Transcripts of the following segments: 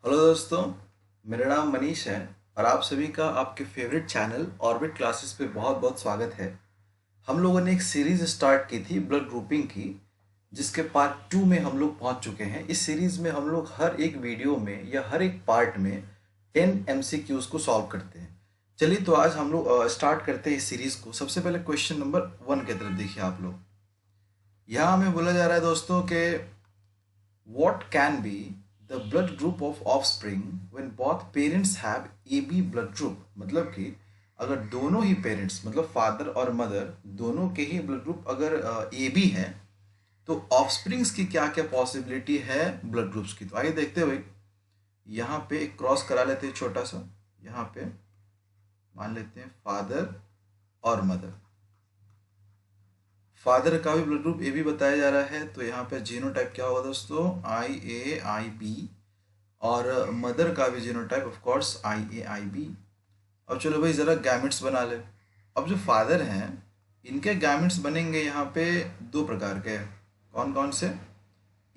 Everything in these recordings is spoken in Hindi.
हेलो दोस्तों, मेरा नाम मनीष है और आप सभी का आपके फेवरेट चैनल ऑर्बिट क्लासेस पे बहुत बहुत स्वागत है। हम लोगों ने एक सीरीज स्टार्ट की थी ब्लड ग्रुपिंग की, जिसके पार्ट 2 में हम लोग पहुंच चुके हैं। इस सीरीज में हम लोग हर एक वीडियो में या हर एक पार्ट में 10 एमसीक्यूज को सॉल्व करते हैं। चलिए तो आज हम लोग स्टार्ट करते हैं इस सीरीज को। सबसे पहले क्वेश्चन नंबर 1 की तरफ देखिए आप लोग। यहाँ हमें बोला जा रहा है दोस्तों कि what can be the blood group of offspring when both parents have AB blood group। मतलब कि अगर दोनों ही पेरेंट्स मतलब फादर और मदर दोनों के ही ब्लड ग्रुप अगर AB है तो ऑफस्प्रिंग्स की क्या क्या पॉसिबिलिटी है ब्लड ग्रुप्स की। तो आइए देखते हुए यहाँ पे एक क्रॉस करा लेते हैं छोटा सा। यहाँ पे मान लेते हैं फादर और मदर। फादर का भी ब्लड ग्रुप ए बी बताया जा रहा है, तो यहाँ पे जीनोटाइप क्या होगा दोस्तों, IA IB। और मदर का भी genotype of course IA IB। अब चलो भाई ज़रा गैमेट्स बना ले। अब जो फादर हैं इनके गैमेट्स बनेंगे यहाँ पे दो प्रकार के। कौन कौन से?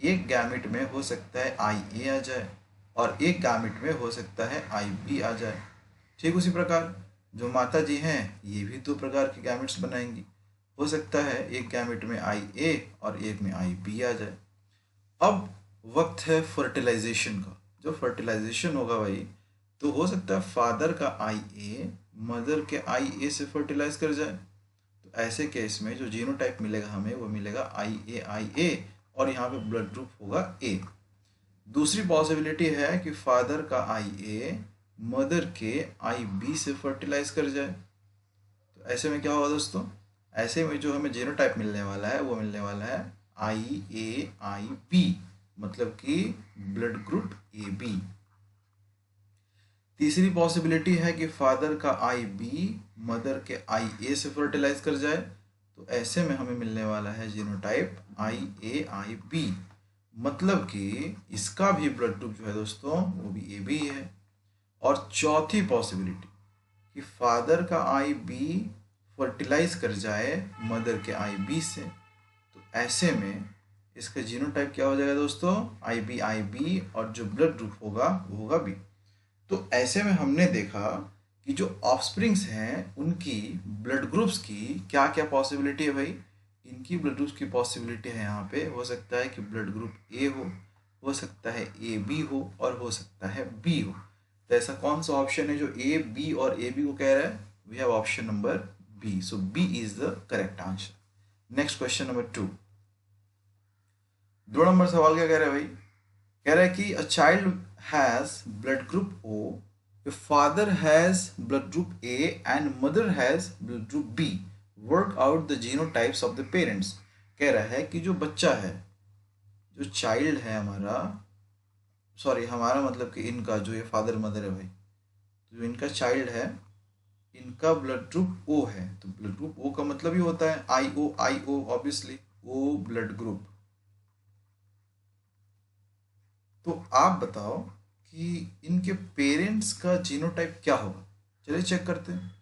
एक गैमेट में हो सकता है IA आ जाए और एक गैमेट में हो सकता है IB आ जाए। ठीक उसी प्रकार जो माता जी हैं ये भी दो प्रकार के गैमेट्स बनाएंगी। हो सकता है एक गैमेट में IA और एक में IB आ जाए। अब वक्त है फर्टिलाइजेशन का। जो फर्टिलाइजेशन होगा भाई, तो हो सकता है फादर का IA मदर के IA से फर्टिलाइज कर जाए। तो ऐसे केस में जो जीनोटाइप मिलेगा हमें वो मिलेगा IA और यहाँ पे ब्लड ग्रुप होगा A। दूसरी पॉसिबिलिटी है कि फादर का IA मदर के IB से फर्टिलाइज कर जाए। तो ऐसे में क्या होगा दोस्तों, ऐसे में जो हमें जीनोटाइप मिलने वाला है वो मिलने वाला है IAIB, मतलब कि ब्लड ग्रुप AB। तीसरी पॉसिबिलिटी है कि फादर का IB मदर के IA से फर्टिलाइज कर जाए। तो ऐसे में हमें मिलने वाला है जीनोटाइप IAIB, मतलब कि इसका भी ब्लड ग्रुप जो है दोस्तों वो भी AB है। और चौथी पॉसिबिलिटी कि फादर का IB फर्टिलाइज कर जाए मदर के IB से। तो ऐसे में इसका जीनोटाइप क्या हो जाएगा दोस्तों, IBIB, और जो ब्लड ग्रुप होगा वो होगा B। तो ऐसे में हमने देखा कि जो ऑफस्प्रिंग्स हैं उनकी ब्लड ग्रुप्स की क्या क्या पॉसिबिलिटी है भाई। इनकी ब्लड ग्रुप्स की पॉसिबिलिटी है यहाँ पे, हो सकता है कि ब्लड ग्रुप A हो सकता है AB हो और हो सकता है B हो। तो ऐसा कौन सा ऑप्शन है जो A, B और AB को कह रहा है? We have option number B। So B is the correct answer. Next question number 2। 2 number सवाल क्या कह रहा है भाई? कह रहा है कि a child has blood group O, if father has blood group A and mother has blood group B, work out the genotypes of the parents। कह रहा है कि जो बच्चा है, जो चाइल्ड है हमारा, सॉरी हमारा मतलब कि इनका जो ये फादर मदर है भाई, तो जो इनका चाइल्ड है इनका ब्लड ग्रुप O है। तो ब्लड ग्रुप O का मतलब ही होता है IO obviously O blood group. तो आप बताओ कि इनके पेरेंट्स का जीनोटाइप क्या होगा। चलिए चेक करते हैं।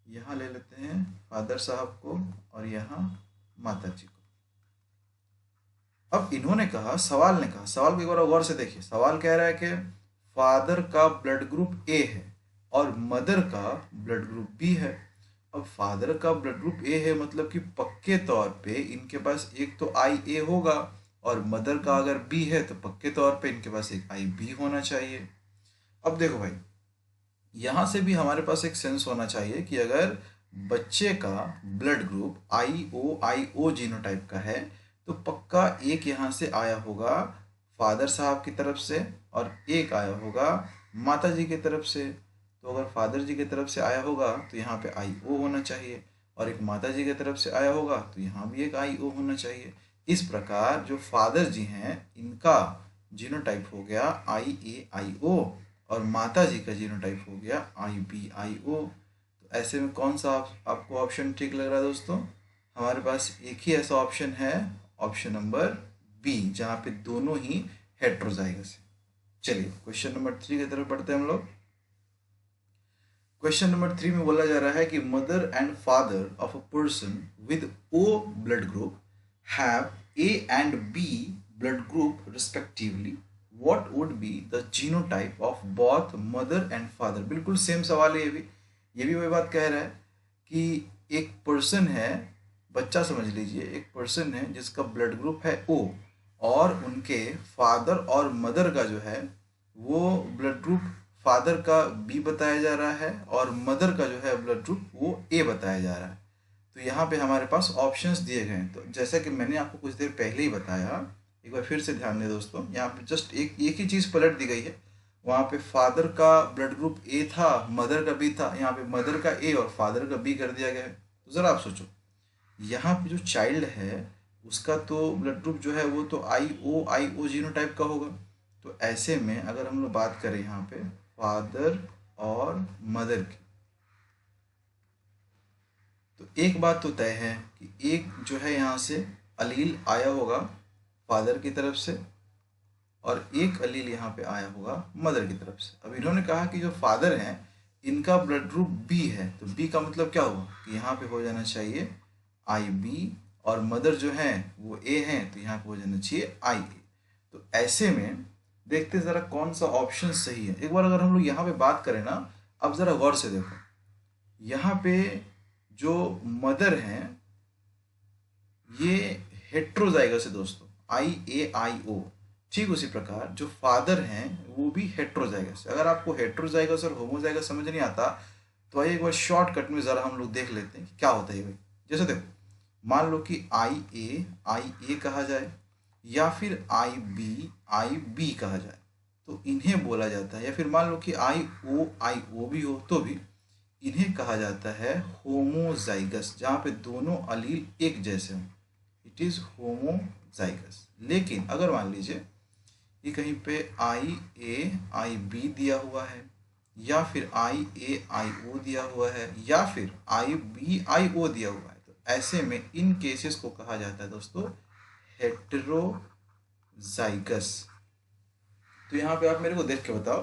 यहाँ ले लेते हैं फादर साहब को और यहाँ माता जी को। अब इन्होंने कहा, सवाल ने कहा, सवाल को एक बार गौर से देखिए। सवाल कह रहा है कि फादर का ब्लड ग्रुप A है और मदर का ब्लड ग्रुप B है। अब फादर का ब्लड ग्रुप A है मतलब कि पक्के तौर पे इनके पास एक तो IA होगा, और मदर का अगर B है तो पक्के तौर पे इनके पास एक IB होना चाहिए। अब देखो भाई, यहाँ से भी हमारे पास एक सेंस होना चाहिए कि अगर बच्चे का ब्लड ग्रुप IO जीनोटाइप का है तो पक्का एक यहाँ से आया होगा फादर साहब की तरफ से और एक आया होगा माता जी की तरफ से। तो अगर फादर जी की तरफ से आया होगा तो यहाँ पे IO होना चाहिए, और एक माता जी की तरफ से आया होगा तो यहाँ भी एक IO होना चाहिए। इस प्रकार जो फादर जी हैं इनका जीनोटाइप हो गया IAIO और माता जी का जीनोटाइप हो गया IBIO। तो ऐसे में कौन सा आपको ऑप्शन ठीक लग रहा है दोस्तों? हमारे पास एक ही ऐसा ऑप्शन है, ऑप्शन नंबर B, जहाँ पे दोनों ही हेट्रोजाइगस है। चलिए क्वेश्चन नंबर 3 की तरफ बढ़ते हैं हम लोग। क्वेश्चन नंबर 3 में बोला जा रहा है कि mother and father of a person with O blood group have A and B blood group respectively, what would be the genotype of both mother and father. बिल्कुल सेम सवाल है ये भी वही बात कह रहा है कि एक पर्सन है, बच्चा समझ लीजिए, एक पर्सन है जिसका ब्लड ग्रुप है ओ, और उनके फादर और मदर का जो है वो ब्लड ग्रुप फादर का बी बताया जा रहा है और मदर का जो है ब्लड ग्रुप वो ए बताया जा रहा है। तो यहाँ पे हमारे पास ऑप्शंस दिए गए हैं। तो जैसा कि मैंने आपको कुछ देर पहले ही बताया, एक बार फिर से ध्यान दें दोस्तों, यहाँ पे जस्ट एक ही चीज़ पलट दी गई है। वहाँ पे फादर का ब्लड ग्रुप ए था, मदर का बी था, यहाँ पे मदर का ए और फादर का बी कर दिया गया है। तो ज़रा आप सोचो, यहाँ पे जो चाइल्ड है उसका तो ब्लड ग्रुप जो है वो तो आई ओ जीनोटाइप का होगा। तो ऐसे में अगर हम लोग बात करें यहाँ पे फादर और मदर की, तो एक बात तो तय है कि एक जो है यहाँ से अलील आया होगा फादर की तरफ से और एक अलील यहाँ पे आया होगा मदर की तरफ से। अब इन्होंने कहा कि जो फादर हैं इनका ब्लड ग्रुप बी है, तो बी का मतलब क्या हुआ कि यहाँ पे हो जाना चाहिए आई बी, और मदर जो है वो ए है तो यहाँ पे हो जाना चाहिए आई ए। तो ऐसे में देखते ज़रा कौन सा ऑप्शन सही है। एक बार अगर हम लोग यहाँ पे बात करें ना, अब ज़रा गौर से देखो, यहाँ पे जो मदर हैं ये हेट्रोजाइगस है दोस्तों, IAIO। ठीक उसी प्रकार जो फादर हैं वो भी हेट्रोजाइगस है। अगर आपको हेट्रोजाइगस और होमोजाइगस समझ नहीं आता तो आइए एक बार शॉर्टकट में ज़रा हम लोग देख लेते हैं कि क्या होता है भाई। जैसे देखो, मान लो कि IA कहा जाए या फिर IB कहा जाए तो इन्हें बोला जाता है, या फिर मान लो कि IO भी हो तो भी इन्हें कहा जाता है होमोजाइगस, जहाँ पे दोनों अलील एक जैसे हों, इट इज़ होमोजाइगस। लेकिन अगर मान लीजिए कि कहीं पे IA IB दिया हुआ है या फिर IAIO दिया हुआ है या फिर IBIO दिया हुआ है, तो ऐसे में इन केसेस को कहा जाता है दोस्तों हेटेरोजाइगस। तो यहाँ पे आप मेरे को देख के बताओ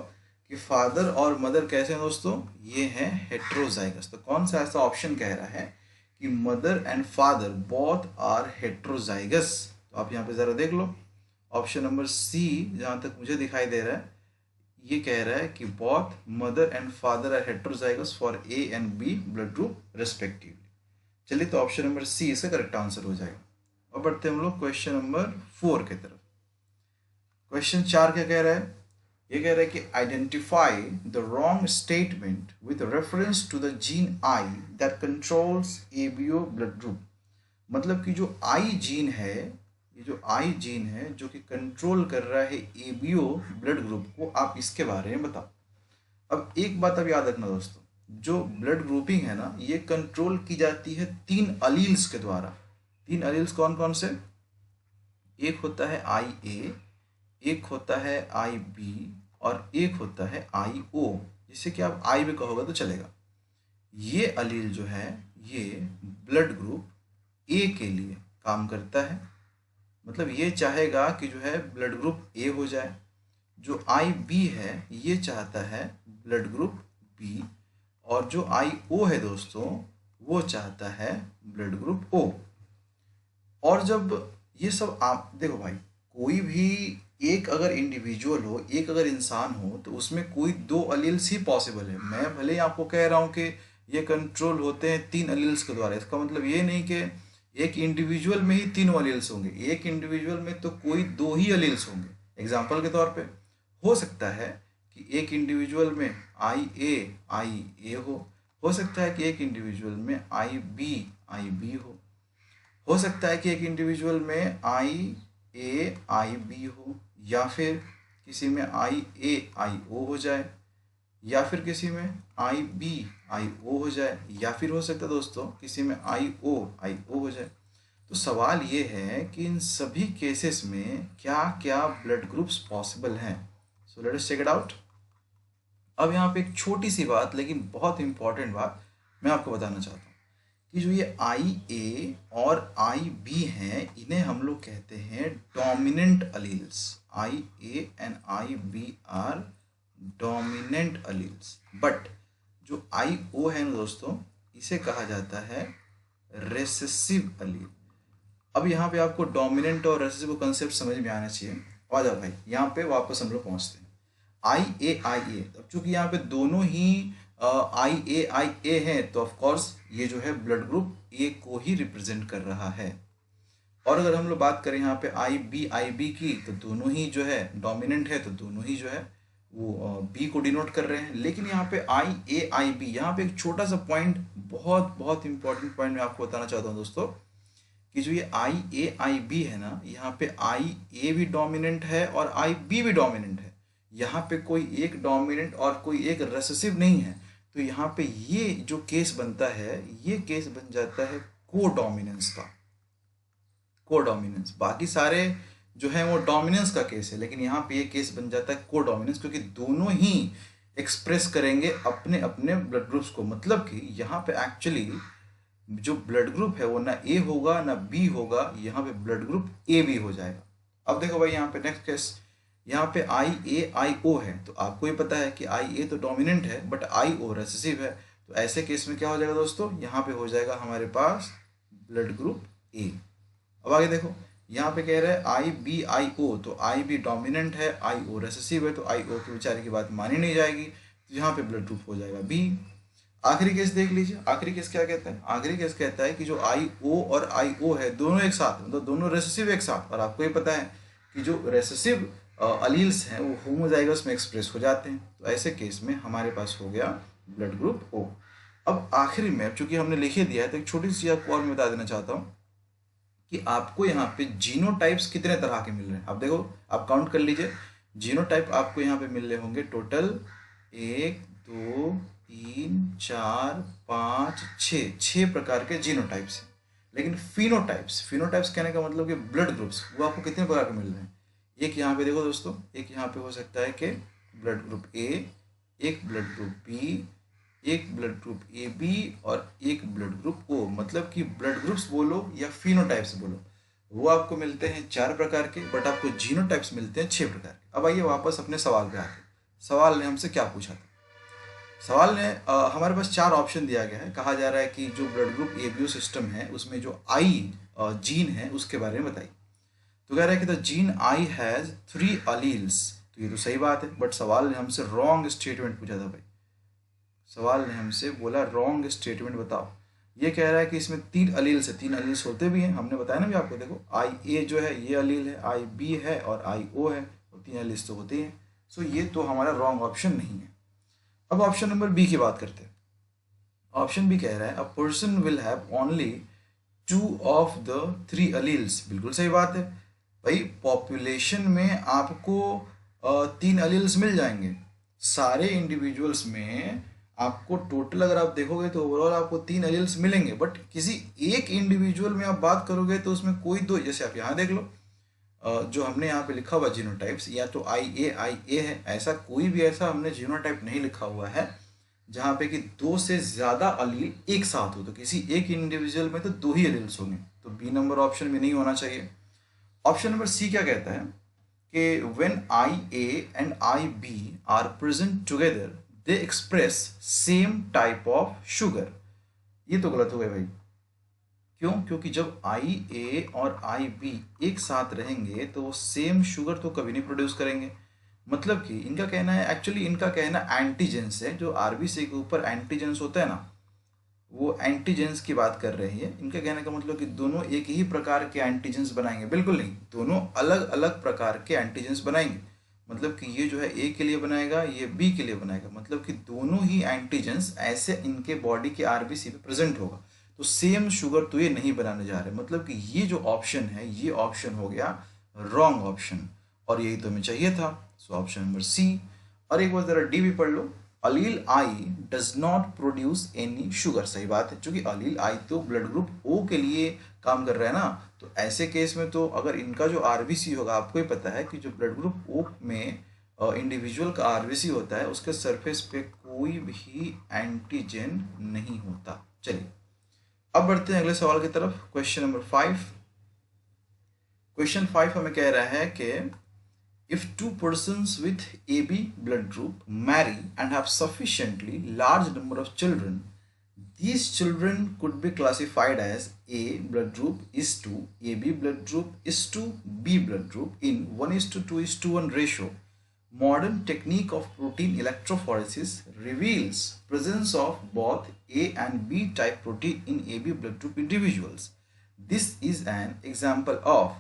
कि फादर और मदर कैसे हैं दोस्तों, ये हैं हेट्रोजाइगस। तो कौन सा ऐसा ऑप्शन कह रहा है कि mother and father both are heterozygous. तो आप यहाँ पे ज़रा देख लो, ऑप्शन नंबर सी जहाँ तक मुझे दिखाई दे रहा है ये कह रहा है कि both mother and father are heterozygous for A and B blood group respectively. चलिए, तो ऑप्शन नंबर सी इसका करेक्ट आंसर हो जाएगा। और बढ़ते हम लोग क्वेश्चन नंबर 4 की तरफ। क्वेश्चन 4 क्या कह रहा है, ये कह रहा है कि identify the wrong statement with reference to the gene I that controls ABO blood group. मतलब कि जो आई जीन है, ये जो आई जीन है जो कि कंट्रोल कर रहा है एबीओ ब्लड ग्रुप को, आप इसके बारे में बताओ। अब एक बात अब याद रखना दोस्तों, जो ब्लड ग्रुपिंग है ना ये कंट्रोल की जाती है 3 अलील्स के द्वारा। 3 अलील्स कौन कौन से, एक होता है IA, एक होता है IB और एक होता है IO, जिससे कि आप आई भी कहोगे तो चलेगा। ये अलील जो है ये ब्लड ग्रुप ए के लिए काम करता है, मतलब ये चाहेगा कि जो है ब्लड ग्रुप ए हो जाए। जो IB है ये चाहता है ब्लड ग्रुप बी, और जो IO है दोस्तों वो चाहता है ब्लड ग्रुप O। और जब ये सब आप देखो भाई, कोई भी एक अगर इंडिविजुअल हो, एक अगर इंसान हो, तो उसमें कोई 2 अलील्स ही पॉसिबल है। मैं भले ही आपको कह रहा हूँ कि ये कंट्रोल होते हैं 3 अलील्स के द्वारा, इसका मतलब ये नहीं कि एक इंडिविजुअल में ही 3 अलील्स होंगे। एक इंडिविजुअल में तो कोई 2 ही अलील्स होंगे। एग्जाम्पल के तौर पे हो सकता है कि एक इंडिविजुअल में IA हो सकता है कि एक इंडिविजुअल में IB हो सकता है कि एक इंडिविजुअल में IAIB हो, या फिर किसी में IAIO हो जाए, या फिर किसी में IBIO हो जाए, या फिर हो सकता है दोस्तों किसी में IOIO हो जाए। तो सवाल ये है कि इन सभी केसेस में क्या क्या ब्लड ग्रुप्स पॉसिबल हैं। So let us check it out. अब यहाँ पे एक छोटी सी बात लेकिन बहुत इंपॉर्टेंट बात मैं आपको बताना चाहता हूँ कि जो ये IA और IB हैं इन्हें हम लोग कहते हैं dominant alleles. IA and IB are dominant alleles, but जो IO है ना दोस्तों इसे कहा जाता है रेसेसिव अलील। अब यहाँ पे आपको डोमिनेंट और रेसेसिव कंसेप्ट समझ में आना चाहिए। आ जाओ भाई, यहाँ पे वापस हम लोग पहुँचते हैं। IAIA, अब चूंकि यहाँ पे दोनों ही IAIA हैं तो ऑफ कोर्स ये जो है ब्लड ग्रुप ए को ही रिप्रेजेंट कर रहा है। और अगर हम लोग बात करें यहाँ पे IBIB की, तो दोनों ही जो है डोमिनेंट है, तो दोनों ही जो है वो बी को डिनोट कर रहे हैं। लेकिन यहाँ पे IAIB, यहाँ पे एक छोटा सा पॉइंट, बहुत बहुत इंपॉर्टेंट पॉइंट मैं आपको बताना चाहता हूँ दोस्तों, कि जो ये IAIB है ना, यहाँ पे IA भी डोमिनेंट है और IB भी डोमिनेंट है। यहाँ पे कोई एक डोमिनेंट और कोई एक रेसेसिव नहीं है। तो यहाँ पे ये जो केस बनता है, ये केस बन जाता है को डोमिनेंस का, को डोमिनेंस। बाकी सारे जो है वो डोमिनेंस का केस है, लेकिन यहाँ पे ये केस बन जाता है को डोमिनेंस, क्योंकि दोनों ही एक्सप्रेस करेंगे अपने अपने ब्लड ग्रुप्स को। मतलब कि यहाँ पे एक्चुअली जो ब्लड ग्रुप है वो ना ए होगा ना बी होगा, यहाँ पे ब्लड ग्रुप ए बी हो जाएगा। अब देखो भाई, यहाँ पे नेक्स्ट केस, यहाँ पे IAIO है, तो आपको ये पता है कि IA तो डोमिनेंट है बट IO रेसेसिव है। तो ऐसे केस में क्या हो जाएगा दोस्तों, यहाँ पे हो जाएगा हमारे पास ब्लड ग्रुप ए। अब आगे देखो, यहाँ पे कह रहा है IBIO, तो IB डोमिनेंट है, IO रेसेसिव है, तो IO के बेचारे की बात मानी नहीं जाएगी, तो यहाँ पे ब्लड ग्रुप हो जाएगा बी। आखिरी केस देख लीजिए, आखिरी केस क्या कहता है, आखिरी केस कहता है कि जो IO और IO है दोनों एक साथ, मतलब दोनों रेसेसिव एक साथ, और आपको ये पता है कि जो रेसेसिव अलील्स हैं वो होमोजाइगस में एक्सप्रेस हो जाते हैं। तो ऐसे केस में हमारे पास हो गया ब्लड ग्रुप O। अब आखिरी में चूंकि हमने लिख ही दिया है, तो एक छोटी सी आपको और मैं बता देना चाहता हूँ कि आपको यहाँ पे जीनोटाइप्स कितने तरह के मिल रहे हैं। आप देखो, आप काउंट कर लीजिए, जीनोटाइप आपको यहाँ पे मिल रहे होंगे टोटल 1 2 3 4 5 6 प्रकार के जीनोटाइप्स हैं। लेकिन फिनोटाइप्स, फिनोटाइप्स कहने का मतलब कि ब्लड ग्रुप्स, वो आपको कितने प्रकार के मिल रहे हैं। एक यहाँ पे देखो दोस्तों, एक यहाँ पे हो सकता है कि ब्लड ग्रुप A, एक ब्लड ग्रुप B, एक ब्लड ग्रुप AB और एक ब्लड ग्रुप O। मतलब कि ब्लड ग्रुप्स बोलो या फिनोटाइप्स बोलो, वो आपको मिलते हैं 4 प्रकार के, बट आपको जीनोटाइप्स मिलते हैं 6 प्रकार के। अब आइए वापस अपने सवाल पे आते हैं। सवाल ने हमसे क्या पूछा था, सवाल ने हमारे पास 4 ऑप्शन दिया गया है। कहा जा रहा है कि जो ब्लड ग्रुप ABO सिस्टम है उसमें जो I जीन है उसके बारे में बताइए। तो कह रहा है कि the gene I has 3 alleles. तो ये तो सही बात है, बट सवाल ने हमसे रॉन्ग स्टेटमेंट पूछा था भाई। सवाल ने हमसे बोला रॉन्ग स्टेटमेंट बताओ। ये कह रहा है कि इसमें 3 अलील्स है, 3 अलील्स होते भी हैं, हमने बताया ना भी आपको। देखो IA जो है ये अलील है, IB है और IO है, और 3 अलील्स तो होते हैं। सो ये तो हमारा रॉन्ग ऑप्शन नहीं है। अब ऑप्शन नंबर बी की बात करते हैं। ऑप्शन बी कह रहा है a person will have only 2 of the 3 alleles. बिल्कुल सही बात है भाई, पॉपुलेशन में आपको 3 अलील्स मिल जाएंगे। सारे इंडिविजुअल्स में आपको टोटल अगर आप देखोगे तो ओवरऑल आपको 3 अलील्स मिलेंगे, बट किसी एक इंडिविजुअल में आप बात करोगे तो उसमें कोई दो, जैसे आप यहाँ देख लो, जो हमने यहाँ पे लिखा हुआ जीनोटाइप्स, या तो IAIA है, ऐसा कोई भी ऐसा हमने जीनोटाइप नहीं लिखा हुआ है जहाँ पे कि 2 से ज़्यादा अलील एक साथ हो। तो किसी एक इंडिविजुअल में तो 2 ही अलील्स होंगे, तो बी नंबर ऑप्शन में नहीं होना चाहिए। ऑप्शन नंबर सी क्या कहता है कि when IA and IB are present together they express same type of sugar. ये तो गलत हो गया भाई। क्यों? क्योंकि जब IA और IB एक साथ रहेंगे तो वो सेम शुगर तो कभी नहीं प्रोड्यूस करेंगे। मतलब कि इनका कहना है, एक्चुअली इनका कहना एंटीजेंस है, जो RBC के ऊपर एंटीजेंस होता है ना, वो एंटीजेंस की बात कर रही है। इनके कहने का मतलब कि दोनों एक ही प्रकार के एंटीजेंस बनाएंगे, बिल्कुल नहीं, दोनों अलग अलग प्रकार के एंटीजेंस बनाएंगे। मतलब कि ये जो है A के लिए बनाएगा, ये B के लिए बनाएगा, मतलब कि दोनों ही एंटीजेंस ऐसे इनके बॉडी के RBC पे प्रेजेंट होगा। तो सेम शुगर तो ये नहीं बनाने जा रहे। मतलब कि ये जो ऑप्शन है, ये ऑप्शन हो गया रॉन्ग ऑप्शन, और यही तो हमें चाहिए था। So option number C. और एक बार जरा डी भी पढ़ लो, allele I does not produce any sugar. सही बात है, क्योंकि अलील I तो ब्लड ग्रुप O के लिए काम कर रहा है ना। तो ऐसे केस में तो अगर इनका जो RBC होगा, आपको ही पता है कि जो ब्लड ग्रुप O में इंडिविजुअल का RBC होता है, उसके सरफेस पे कोई भी एंटीजन नहीं होता। चलिए अब बढ़ते हैं अगले सवाल की तरफ। Question number 5। क्वेश्चन 5 हमें कह रहा है कि if 2 persons with AB blood group marry and have sufficiently large number of children, These children could be classified as A blood group is to AB blood group is to B blood group in 1:2:1 ratio. Modern technique of protein electrophoresis reveals presence of both A and B type protein in AB blood group individuals. This is an example of,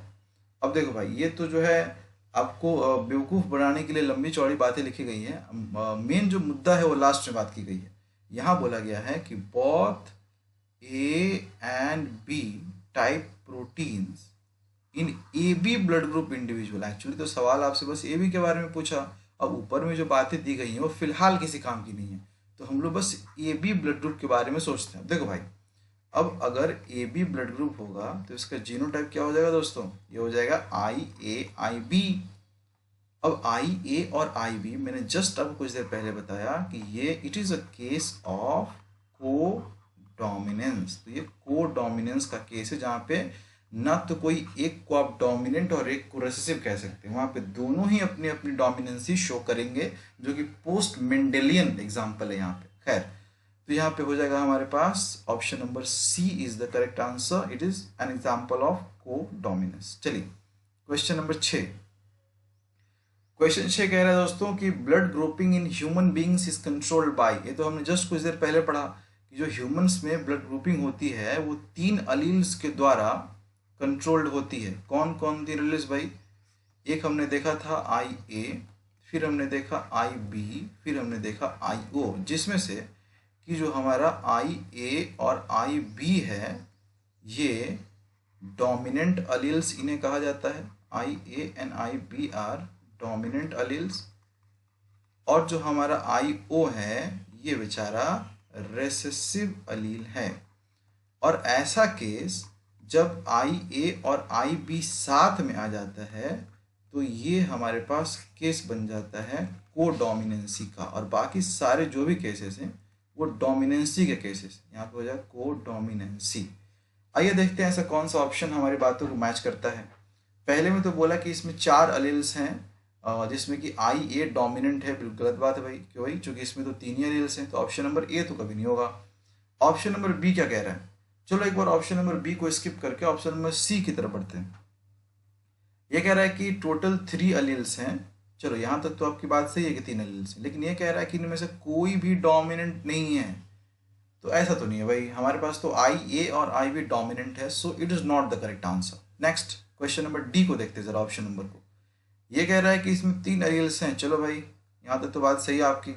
अब देखो भाई ये तो जो है आपको बेवकूफ़ बनाने के लिए लंबी चौड़ी बातें लिखी गई हैं। मेन जो मुद्दा है वो लास्ट में बात की गई है। यहाँ बोला गया है कि both A and B type proteins in AB blood group individual. Actually तो सवाल आपसे बस AB के बारे में पूछा, अब ऊपर में जो बातें दी गई हैं वो फिलहाल किसी काम की नहीं है, तो हम लोग बस AB ब्लड ग्रुप के बारे में सोचते हैं। देखो भाई, अब अगर AB ब्लड ग्रुप होगा तो इसका जीनोटाइप क्या हो जाएगा दोस्तों? ये हो जाएगा IAIB। अब IA और IB मैंने जस्ट अब कुछ देर पहले बताया कि ये it is a case of को डोमिनेंस। तो ये को डोमिनेंस का केस है जहाँ पे ना तो कोई एक को आप डोमिनेंट और एक को रेसेसिव कह सकते हैं, वहाँ पे दोनों ही अपनी अपनी डोमिनेंसी शो करेंगे, जो कि पोस्ट मेंडेलियन एग्जाम्पल है यहाँ पे। खैर, तो यहाँ पे हो जाएगा हमारे पास option number C is the correct answer. It is an example of codominance. चलिए क्वेश्चन नंबर 6। क्वेश्चन 6 कह रहा है दोस्तों कि blood grouping in human beings is controlled by. ये तो हमने जस्ट कुछ देर पहले पढ़ा कि जो ह्यूमंस में ब्लड ग्रुपिंग होती है वो 3 अलील्स के द्वारा कंट्रोल्ड होती है। कौन कौन 3 अलील्स भाई? एक हमने देखा था IA, फिर हमने देखा IB, फिर हमने देखा IO, जिसमें से कि जो हमारा IA और IB है ये डोमिनेंट अलील्स इन्हें कहा जाता है। IA and IB are dominant alleles, और जो हमारा IO है ये बेचारा रेसेसिव अलील है। और ऐसा केस जब IA और IB साथ में आ जाता है तो ये हमारे पास केस बन जाता है को डोमिनेंसी का, और बाकी सारे जो भी केसेस हैं वो डोमिनेंसी के केसेस। यहाँ पे हो जाए को डोमिनेंसी। आइए देखते हैं ऐसा कौन सा ऑप्शन हमारी बातों को मैच करता है। पहले में तो बोला कि इसमें 4 अलील्स हैं जिसमें कि IA डोमिनेंट है। बिल्कुल गलत बात है भाई, क्यों भाई? क्योंकि इसमें तो 3 ही अलील्स हैं, तो ऑप्शन नंबर A तो कभी नहीं होगा। ऑप्शन नंबर B क्या कह रहा है? चलो एक बार ऑप्शन नंबर B को स्किप करके ऑप्शन नंबर C की तरफ बढ़ते हैं। ये कह रहा है कि टोटल 3 अलील्स हैं। चलो यहाँ तक तो आपकी बात सही है कि 3 अलील्स हैं, लेकिन ये कह रहा है कि इनमें से कोई भी डोमिनेंट नहीं है। तो ऐसा तो नहीं है भाई, हमारे पास तो IA और IB डोमिनेंट है, so it is not the correct answer. Next question number D को देखते हैं जरा, ऑप्शन नंबर को। ये कह रहा है कि इसमें 3 अलील्स हैं। चलो भाई यहाँ तक तो बात सही है आपकी।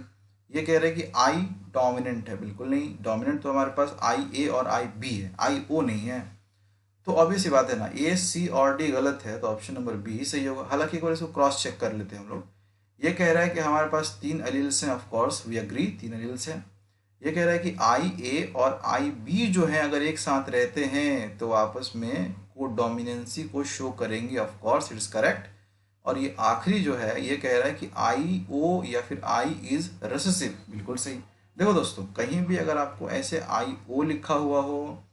ये कह रहा है कि I डोमिनेंट है। बिल्कुल नहीं, डोमिनेंट तो हमारे पास IA और IB है, IO नहीं है। तो ऑब्वियस सी बात है ना, A, C और D गलत है, तो ऑप्शन नंबर B ही सही होगा। हालांकि एक बार इसको क्रॉस चेक कर लेते हैं हम लोग। ये कह रहा है कि हमारे पास 3 अलील्स हैं, of course we agree 3 alleles हैं। ये कह रहा है कि IA और IB जो है अगर एक साथ रहते हैं तो आपस में को डोमिनेंसी को शो करेंगे, ऑफ कोर्स इट्स करेक्ट। और ये आखिरी जो है ये कह रहा है कि IO या फिर I इज रेसेसिव। बिल्कुल सही। देखो दोस्तों, कहीं भी अगर आपको ऐसे IO लिखा हुआ हो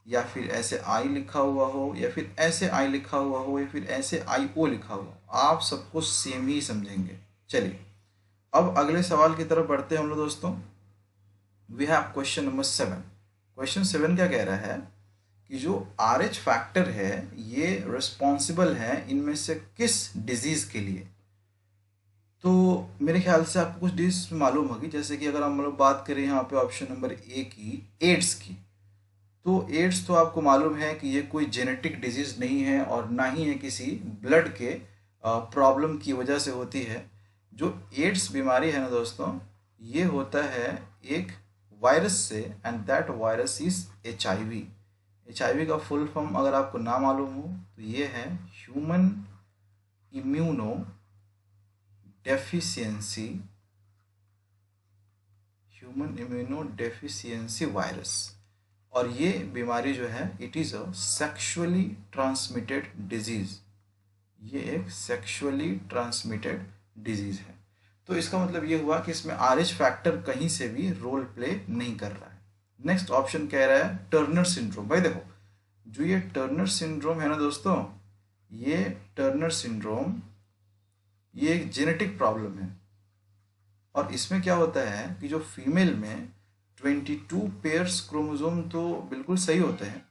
या फिर ऐसे I लिखा हुआ हो या फिर ऐसे I लिखा हुआ हो या फिर ऐसे IO लिखा हुआ हो, आप सबको सेम ही समझेंगे। चलिए अब अगले सवाल की तरफ बढ़ते हैं हम लोग दोस्तों। We have question number 7। Question 7 क्या कह रहा है कि जो RH फैक्टर है ये रिस्पॉन्सिबल है इनमें से किस डिजीज के लिए? तो मेरे ख्याल से आपको कुछ डिजीज मालूम होगी, जैसे कि अगर हम लोग बात करें यहाँ पे ऑप्शन नंबर A की, एड्स की, तो एड्स तो आपको मालूम है कि ये कोई जेनेटिक डिजीज नहीं है और ना ही है किसी ब्लड के प्रॉब्लम की वजह से होती है। जो एड्स बीमारी है ना दोस्तों, ये होता है एक वायरस से, and that virus is HIV। HIV का फुल फॉर्म अगर आपको ना मालूम हो तो ये है ह्यूमन इम्यूनो डेफिशिएंसी वायरस। और ये बीमारी जो है it is a sexually transmitted disease. ये एक सेक्सुअली ट्रांसमिटेड डिजीज़ है। तो इसका मतलब ये हुआ कि इसमें RH फैक्टर कहीं से भी रोल प्ले नहीं कर रहा है। नेक्स्ट ऑप्शन कह रहा है टर्नर सिंड्रोम। भाई देखो, जो ये टर्नर सिंड्रोम है ना दोस्तों, ये टर्नर सिंड्रोम ये एक जेनेटिक प्रॉब्लम है। और इसमें क्या होता है कि जो फीमेल में 22 पेयर्स क्रोमोसोम तो बिल्कुल सही होते हैं,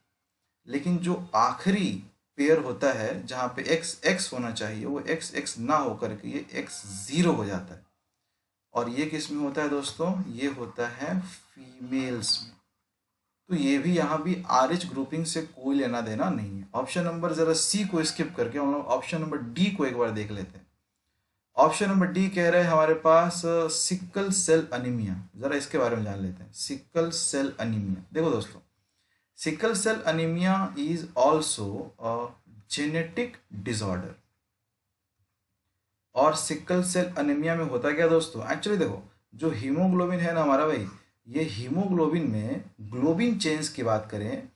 लेकिन जो आखिरी पेयर होता है जहाँ पे एक्स एक्स होना चाहिए वो एक्स एक्स ना होकर के ये एक्स ज़ीरो हो जाता है। और ये किस में होता है दोस्तों? ये होता है फीमेल्स में। तो ये भी यहाँ भी आर एच ग्रुपिंग से कोई लेना देना नहीं है। ऑप्शन नंबर ज़रा सी को स्किप करके हम लोग ऑप्शन नंबर डी को एक बार देख लेते हैं। ऑप्शन नंबर डी कह रहे हैं हमारे पास सिकल सेल अनीमिया। ज़रा इसके बारे में जान लेते हैं। सिकल सेल अनीमिया, देखो दोस्तों, sickle cell anaemia is also a genetic disorder. और सिकल सेल अनीमिया में होता क्या दोस्तों? एक्चुअली देखो, जो हीमोग्लोबिन है ना हमारा भाई, ये हीमोग्लोबिन में ग्लोबिन चेन्स की बात करें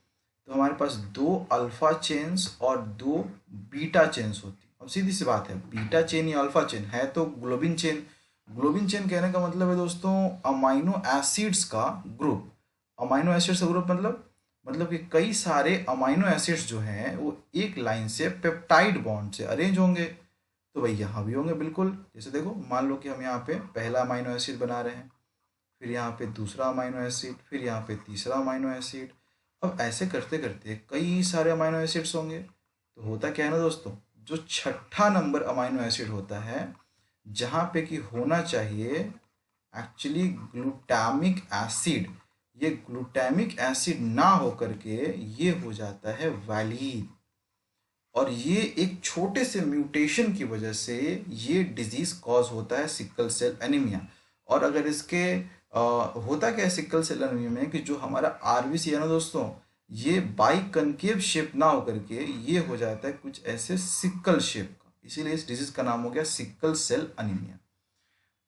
तो हमारे पास 2 अल्फा चेन्स और 2 बीटा चेन्स होती है। अब सीधी सी बात है, बीटा चेन या अल्फा चेन है तो ग्लोबिन चेन। ग्लोबिन चेन कहने का मतलब है दोस्तों अमाइनो एसिड्स का ग्रुप। अमाइनो एसिड्स का ग्रुप मतलब कि कई सारे अमाइनो एसिड्स जो हैं वो एक लाइन से पेप्टाइड बॉन्ड से अरेंज होंगे। तो भाई यहाँ भी होंगे बिल्कुल। जैसे देखो, मान लो कि हम यहाँ पे पहला अमाइनो एसिड बना रहे हैं, फिर यहाँ पे दूसरा अमाइनो एसिड, फिर यहाँ पे तीसरा अमाइनो एसिड। अब ऐसे करते करते कई सारे अमाइनो एसिड्स होंगे। तो होता क्या है ना दोस्तों, जो छठा नंबर अमाइनो एसिड होता है जहाँ पे कि होना चाहिए एक्चुअली ग्लूटामिक एसिड, ये ग्लूटामिक एसिड ना होकर के ये हो जाता है वैलीन। और ये एक छोटे से म्यूटेशन की वजह से ये डिजीज कॉज होता है सिकल सेल एनीमिया। और अगर इसके होता क्या है सिकल सेल एनीमिया में कि जो हमारा आरबीसी है ना दोस्तों, ये बाई कनकेव शेप ना होकर के ये हो जाता है कुछ ऐसे सिकल शेप का, इसीलिए इस डिजीज का नाम हो गया sickle cell anaemia.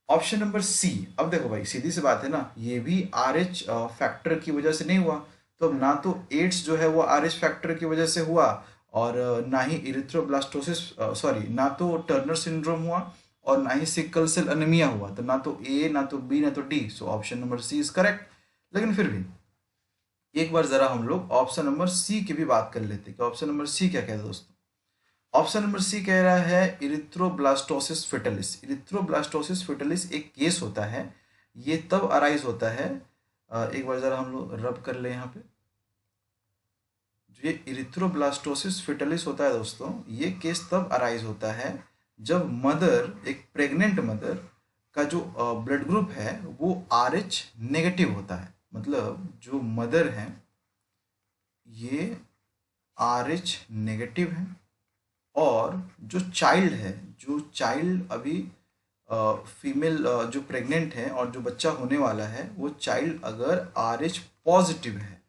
Option number C. अब देखो भाई, सीधी सी बात है ना, ये भी आर एच फैक्टर की वजह से नहीं हुआ। तो अब ना तो एड्स जो है वो आर एच फैक्टर की वजह से हुआ, और ना ही इरिथ्रोब्लास्टोसिस सॉरी ना तो टर्नर सिंड्रोम हुआ, और ना ही सिकल सेल एनीमिया हुआ। तो ना तो ए, ना तो बी, ना तो D. So option number C is correct. लेकिन फिर भी एक बार जरा हम लोग ऑप्शन नंबर सी की भी बात कर लेते हैं कि ऑप्शन नंबर सी क्या कहता है दोस्तों। ऑप्शन नंबर सी कह रहा है इरिथ्रोब्लास्टोसिस फिटलिस। इरिथ्रोब्लास्टोसिस फिटलिस एक केस होता है, ये तब अराइज होता है, एक बार जरा हम लोग रब कर ले यहाँ पे। जो ये इरिथ्रोब्लास्टोसिस फिटलिस होता है दोस्तों, ये केस तब अराइज होता है जब मदर, एक प्रेग्नेंट मदर का जो ब्लड ग्रुप है वो आर एच नेगेटिव होता है। मतलब जो मदर है ये आर एच नेगेटिव है, और जो चाइल्ड है, जो चाइल्ड अभी फीमेल जो प्रेग्नेंट है और जो बच्चा होने वाला है वो चाइल्ड अगर आर एच पॉजिटिव है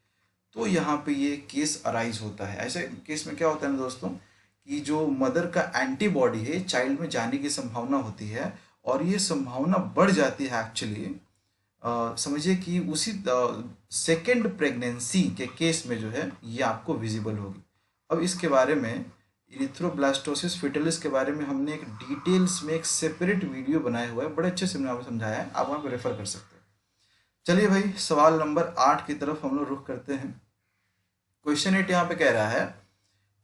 तो यहाँ पे ये केस अराइज होता है। ऐसे केस में क्या होता है ना दोस्तों कि जो मदर का एंटीबॉडी है चाइल्ड में जाने की संभावना होती है, और ये संभावना बढ़ जाती है एक्चुअली समझिए कि उसी सेकेंड प्रेगनेंसी के केस में जो है ये आपको विजिबल होगी। अब इसके बारे में इरिथ्रोब्लास्टोसिस फिटलिस के बारे में हमने एक डिटेल्स में एक सेपरेट वीडियो बनाया हुआ है, बड़े अच्छे से मैंने आपको समझाया है, आप वहाँ पर रेफर कर सकते हैं। चलिए भाई, सवाल नंबर 8 की तरफ हम लोग रुख करते हैं। क्वेश्चन 8 यहाँ पे कह रहा है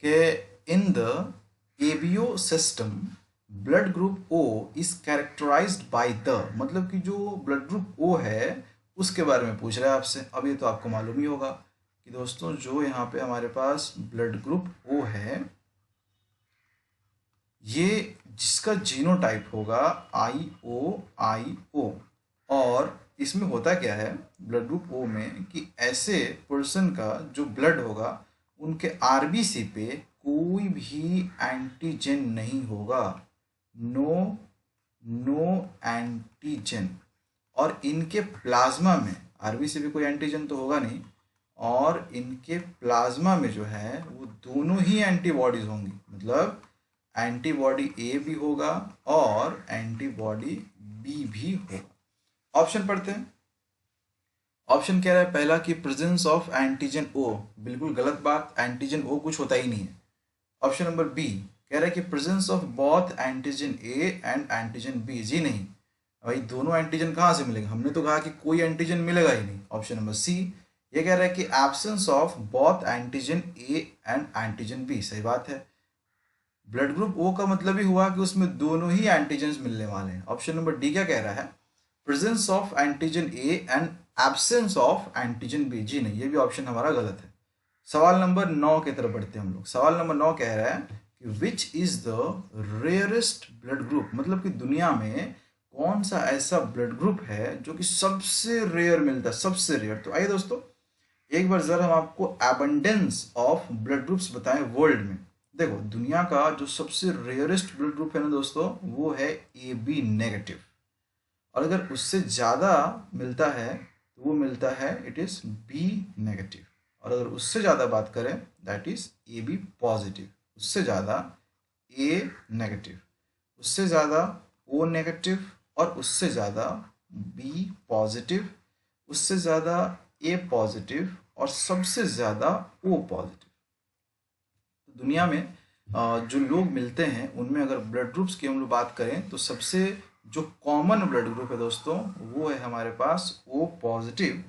कि in the ABO system blood group O is characterized by the, मतलब कि जो ब्लड ग्रुप ओ है उसके बारे में पूछ रहा है आपसे। अब ये तो आपको मालूम ही होगा कि दोस्तों जो यहाँ पे हमारे पास ब्लड ग्रुप ओ है ये जिसका जीनोटाइप होगा IOIO, और इसमें होता क्या है ब्लड ग्रुप ओ में कि ऐसे पर्सन का जो ब्लड होगा उनके आरबीसी पे कोई भी एंटीजन नहीं होगा, नो एंटीजन। और इनके प्लाज्मा में, आरबीसी पे कोई एंटीजन तो होगा नहीं, और इनके प्लाज्मा में जो है वो दोनों ही एंटीबॉडीज होंगी। मतलब एंटीबॉडी ए भी होगा और एंटीबॉडी बी भी होगा। ऑप्शन पढ़ते हैं। ऑप्शन कह रहा है पहला कि प्रेजेंस ऑफ एंटीजन ओ, बिल्कुल गलत बात, एंटीजन ओ कुछ होता ही नहीं है। ऑप्शन नंबर बी कह रहा है कि presence of both antigen A and antigen B. जी नहीं भाई, दोनों एंटीजन कहाँ से मिलेगा, हमने तो कहा कि कोई एंटीजन मिलेगा ही नहीं। ऑप्शन नंबर सी ये कह रहा है कि absence of both antigen A and antigen B. सही बात है, ब्लड ग्रुप ओ का मतलब ही हुआ कि उसमें दोनों ही एंटीजन मिलने वाले हैं। ऑप्शन नंबर डी क्या कह रहा है, presence of antigen A and absence of antigen B. जी नहीं, ये भी ऑप्शन हमारा गलत है। सवाल नंबर 9 की तरफ बढ़ते हैं हम लोग। सवाल नंबर 9 कह रहा है कि which is the rarest blood group, मतलब कि दुनिया में कौन सा ऐसा ब्लड ग्रुप है जो कि सबसे रेयर मिलता है, सबसे रेयर। तो आइए दोस्तों एक बार जरा हम आपको एबंडेंस ऑफ ब्लड ग्रुप्स बताएं वर्ल्ड में। देखो दुनिया का जो सबसे रेयरेस्ट ब्लड ग्रुप है ना दोस्तों, वो है ए बी नेगेटिव। और अगर उससे ज़्यादा मिलता है तो वो मिलता है इट इज़ बी नेगेटिव। और अगर उससे ज़्यादा बात करें that is A B positive. उससे ज़्यादा ए नेगेटिव, उससे ज़्यादा ओ नेगेटिव, और उससे ज़्यादा बी पॉजिटिव, उससे ज़्यादा ए पॉजिटिव, और सबसे ज़्यादा ओ पॉजिटिव। तो दुनिया में जो लोग मिलते हैं उनमें अगर ब्लड ग्रुप्स की हम लोग बात करें तो सबसे जो कॉमन ब्लड ग्रुप है दोस्तों वो है हमारे पास ओ पॉजिटिव,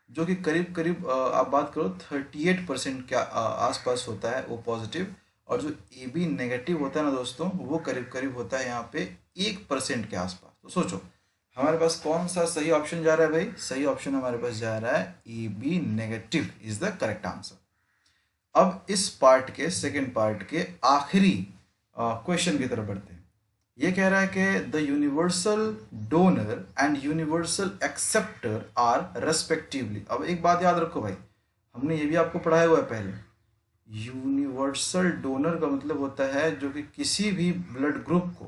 जो कि करीब करीब आप बात करो 38% के आसपास होता है ओ पॉजिटिव। और जो ए बी नेगेटिव होता है ना दोस्तों, वो करीब करीब होता है यहाँ पे 1% के आसपास। तो सोचो हमारे पास कौन सा सही ऑप्शन जा रहा है भाई? सही ऑप्शन हमारे पास जा रहा है A B negative is the correct answer. अब इस पार्ट के सेकेंड पार्ट के आखिरी क्वेश्चन की तरफ बढ़ते हैं। ये कह रहा है कि the universal donor and universal acceptor are respectively. अब एक बात याद रखो भाई, हमने ये भी आपको पढ़ाया हुआ है पहले। यूनिवर्सल डोनर का मतलब होता है जो कि किसी भी ब्लड ग्रुप को,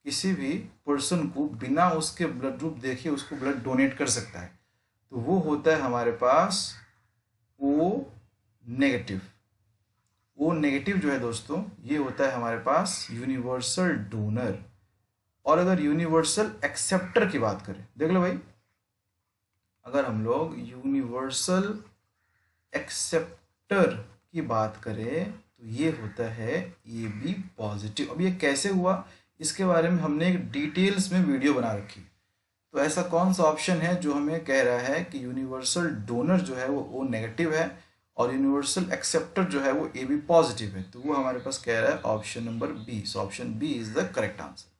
किसी भी पर्सन को बिना उसके ब्लड ग्रुप देखे उसको ब्लड डोनेट कर सकता है। तो वो होता है हमारे पास ओ नेगेटिव। ओ नेगेटिव जो है दोस्तों ये होता है हमारे पास यूनिवर्सल डोनर। और अगर यूनिवर्सल एक्सेप्टर की बात करें, देख लो भाई, अगर हम लोग यूनिवर्सल एक्सेप्टर की बात करें तो ये होता है ए बी पॉजिटिव। अब ये कैसे हुआ इसके बारे में हमने एक डिटेल्स में वीडियो बना रखी है। तो ऐसा कौन सा ऑप्शन है जो हमें कह रहा है कि यूनिवर्सल डोनर जो है वो ओ नेगेटिव है और यूनिवर्सल एक्सेप्टर जो है वो ए बी पॉजिटिव है? तो वो हमारे पास कह रहा है option number B. So option B is the correct answer.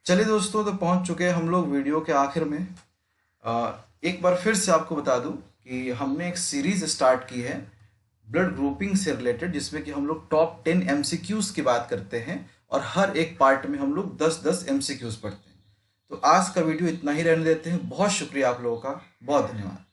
चलिए दोस्तों, तो पहुंच चुके हैं हम लोग वीडियो के आखिर में। एक बार फिर से आपको बता दूं कि हमने एक सीरीज स्टार्ट की है ब्लड ग्रुपिंग से रिलेटेड, जिसमें कि हम लोग टॉप 10 MCQs की बात करते हैं और हर एक पार्ट में हम लोग 10-10 MCQs पढ़ते हैं। तो आज का वीडियो इतना ही रहने देते हैं। बहुत शुक्रिया आप लोगों का, बहुत धन्यवाद।